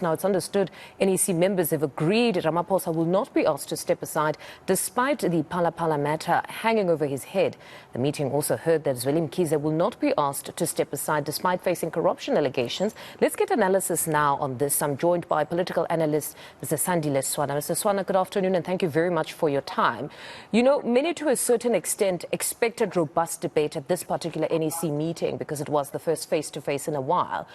Now, it's understood NEC members have agreed Ramaphosa will not be asked to step aside despite the Phala Phala matter hanging over his head. The meeting also heard that Zweli Mkhize will not be asked to step aside despite facing corruption allegations. Let's get analysis now on this. I'm joined by political analyst Mr. Sandile Swana. Mr. Swana, good afternoon and thank you very much for your time. You know, many to a certain extent expected robust debate at this particular NEC meeting because it was the first face-to-face in a while,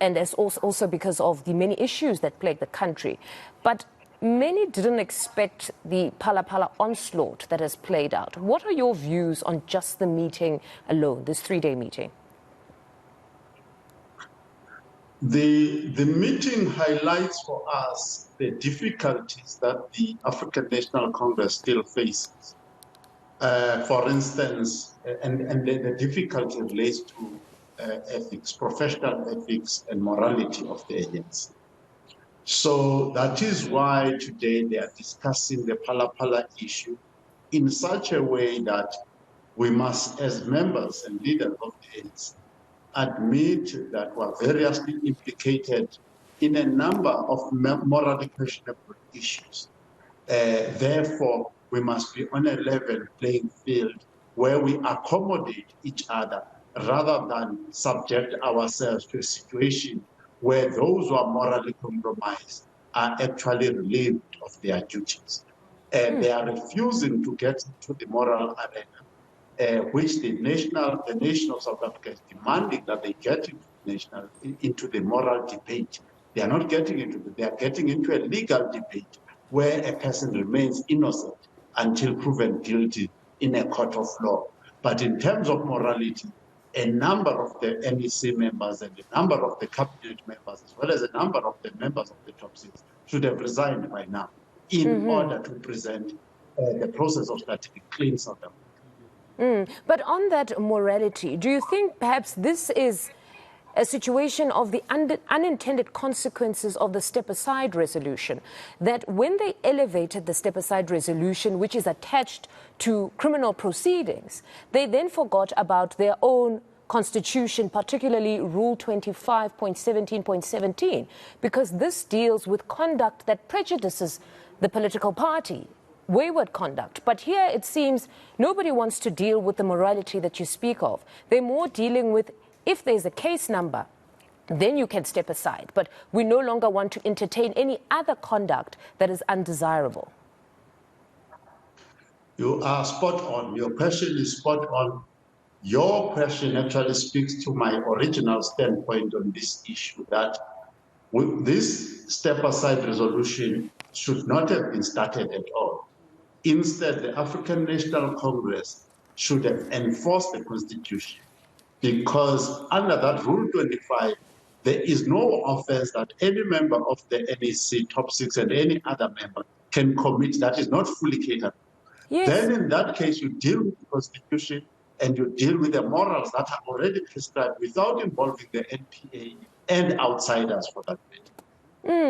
and as also because of the many issues that plague the country. But many didn't expect the Phala Phala onslaught that has played out. What are your views on just the meeting alone, this three-day meeting? The meeting highlights for us the difficulties that the African National Congress still faces. For instance, and the difficulty relates to ethics, professional ethics and morality of the ANC. So that is why today they are discussing the Phala Phala issue in such a way that we must, as members and leaders of the ANC, admit that we are variously implicated in a number of morally questionable issues. Therefore, we must be on a level playing field where we accommodate each other rather than subject ourselves to a situation where those who are morally compromised are actually relieved of their duties. They are refusing to get into the moral arena, which the nation of South Africa is demanding that they get into the moral debate. They are not getting into it. They are getting into a legal debate where a person remains innocent until proven guilty in a court of law. But in terms of morality, a number of the NEC members and a number of the cabinet members, as well as a number of the members of the top six, should have resigned by now in order to present the process of starting a clean South Africa. But on that morality, do you think perhaps this is a situation of the unintended consequences of the step-aside resolution, that when they elevated the step-aside resolution, which is attached to criminal proceedings, they then forgot about their own constitution, particularly Rule 25.17.17, because this deals with conduct that prejudices the political party, wayward conduct. But here it seems nobody wants to deal with the morality that you speak of. They're more dealing with, if there's a case number, then you can step aside. But we no longer want to entertain any other conduct that is undesirable. You are spot on. Your question is spot on. Your question actually speaks to my original standpoint on this issue, that this step-aside resolution should not have been started at all. Instead, the African National Congress should have enforced the Constitution, because under that Rule 25, there is no offense that any member of the NEC top six and any other member can commit that is not fully catered. Yes. Then in that case, you deal with the Constitution and you deal with the morals that are already prescribed without involving the NPA and outsiders for that matter.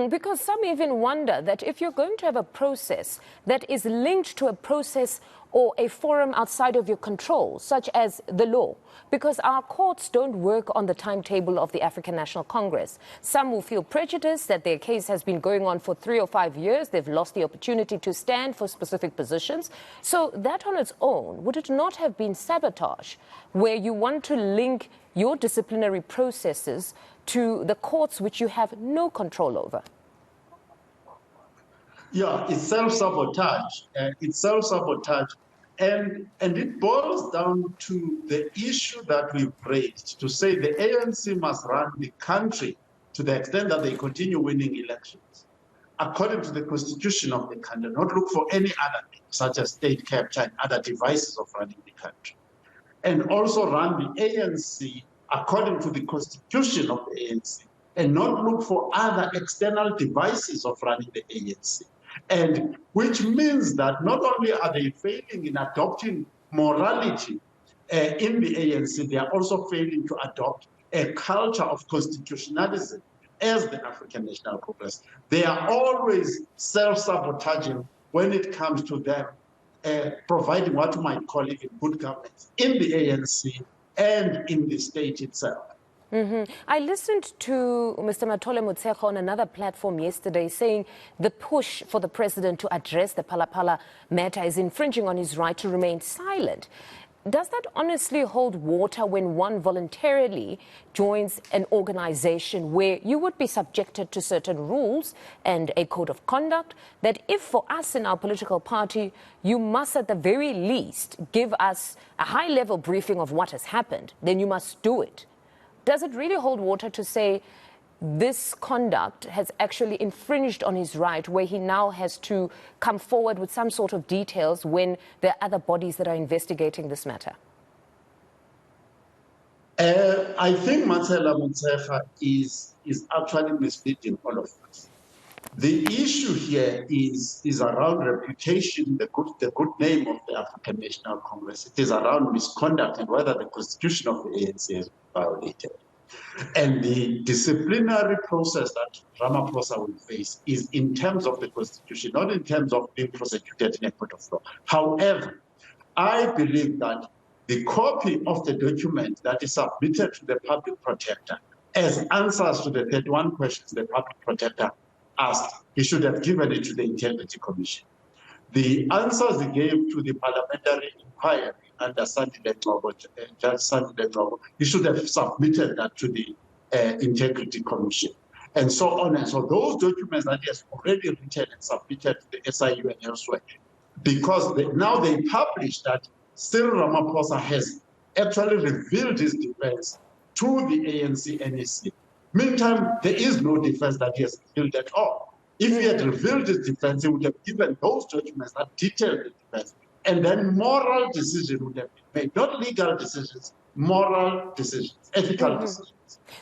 Because some even wonder that if you're going to have a process that is linked to a process or a forum outside of your control, such as the law, because our courts don't work on the timetable of the African National Congress. Some will feel prejudiced that their case has been going on for 3 or 5 years. They've lost the opportunity to stand for specific positions. So that on its own, would it not have been sabotage, where you want to link your disciplinary processes to the courts which you have no control over? Yeah, it's self-sabotage. And it boils down to the issue that we've raised, to say the ANC must run the country to the extent that they continue winning elections according to the constitution of the country, not look for any other thing, such as state capture and other devices of running the country. And also run the ANC according to the constitution of the ANC, and not look for other external devices of running the ANC. And which means that not only are they failing in adopting morality in the ANC, they are also failing to adopt a culture of constitutionalism as the African National Congress. They are always self-sabotaging when it comes to them providing what you might call even good governance in the ANC and in the state itself. I listened to Mr. Matole Motshekga on another platform yesterday saying the push for the president to address the Phala Phala matter is infringing on his right to remain silent. Does that honestly hold water when one voluntarily joins an organization where you would be subjected to certain rules and a code of conduct, that if for us in our political party, you must at the very least give us a high-level briefing of what has happened, then you must do it? Does it really hold water to say this conduct has actually infringed on his right, where he now has to come forward with some sort of details when there are other bodies that are investigating this matter? I think Matshela Motshekga is actually misleading all of us. The issue here is around reputation, the good name of the African National Congress. It is around misconduct and whether the constitution of the ANC is violated. And the disciplinary process that Ramaphosa will face is in terms of the constitution, not in terms of being prosecuted in a court of law. However, I believe that the copy of the document that is submitted to the public protector as answers to the 31 questions the public protector asked, he should have given it to the Integrity Commission. The answers he gave to the parliamentary inquiry under Sandile Swana, Judge Sandile Swana, he should have submitted that to the Integrity Commission, and so on and so. Those documents that he has already written and submitted to the SIU and elsewhere, because now they publish that Cyril Ramaphosa has actually revealed his defense to the ANC NEC. Meantime, there is no defense that he has revealed at all. If he had revealed his defense, he would have given those documents that detail the defense. And then moral decision would have been made, not legal decisions, moral decisions, ethical decisions.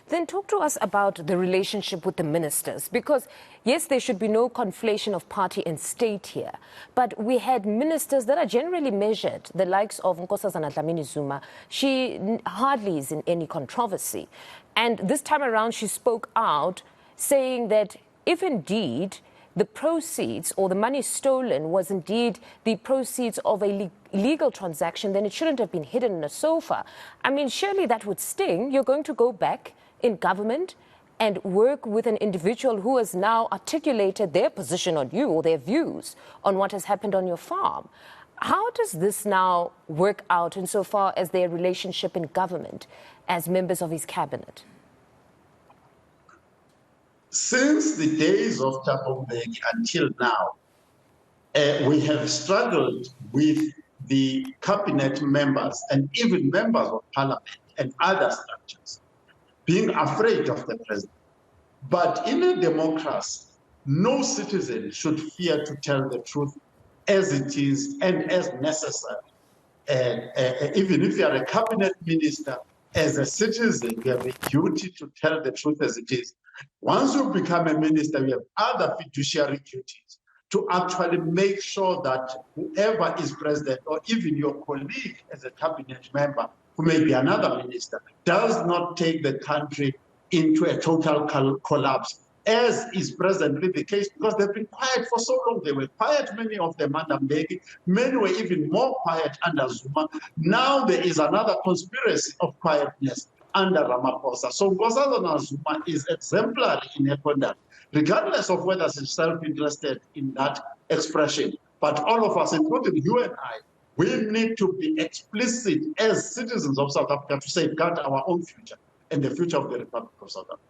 Then talk to us about the relationship with the ministers, because yes, there should be no conflation of party and state here, but we had ministers that are generally measured, the likes of Nkosazana Dlamini-Zuma. She hardly is in any controversy. And this time around, she spoke out saying that if indeed the proceeds or the money stolen was indeed the proceeds of a legal transaction, then it shouldn't have been hidden in a sofa. I mean, surely that would sting. You're going to go back in government and work with an individual who has now articulated their position on you or their views on what has happened on your farm. How does this now work out insofar as their relationship in government as members of his cabinet? Since the days of Thabo Mbeki until now, we have struggled with the cabinet members and even members of parliament and other structures being afraid of the president. But in a democracy, no citizen should fear to tell the truth as it is and as necessary. Even if you are a cabinet minister, as a citizen, you have a duty to tell the truth as it is. Once you become a minister, you have other fiduciary duties to actually make sure that whoever is president, or even your colleague as a cabinet member, who may be another minister, does not take the country into a total collapse, as is presently the case, because they've been quiet for so long. They were quiet, many of them under Mbeki, many were even more quiet under Zuma. Now there is another conspiracy of quietness under Ramaphosa. So Nkosazana Zuma is exemplary in her conduct, regardless of whether she's self-interested in that expression. But all of us, including you and I, we need to be explicit as citizens of South Africa to safeguard our own future and the future of the Republic of South Africa.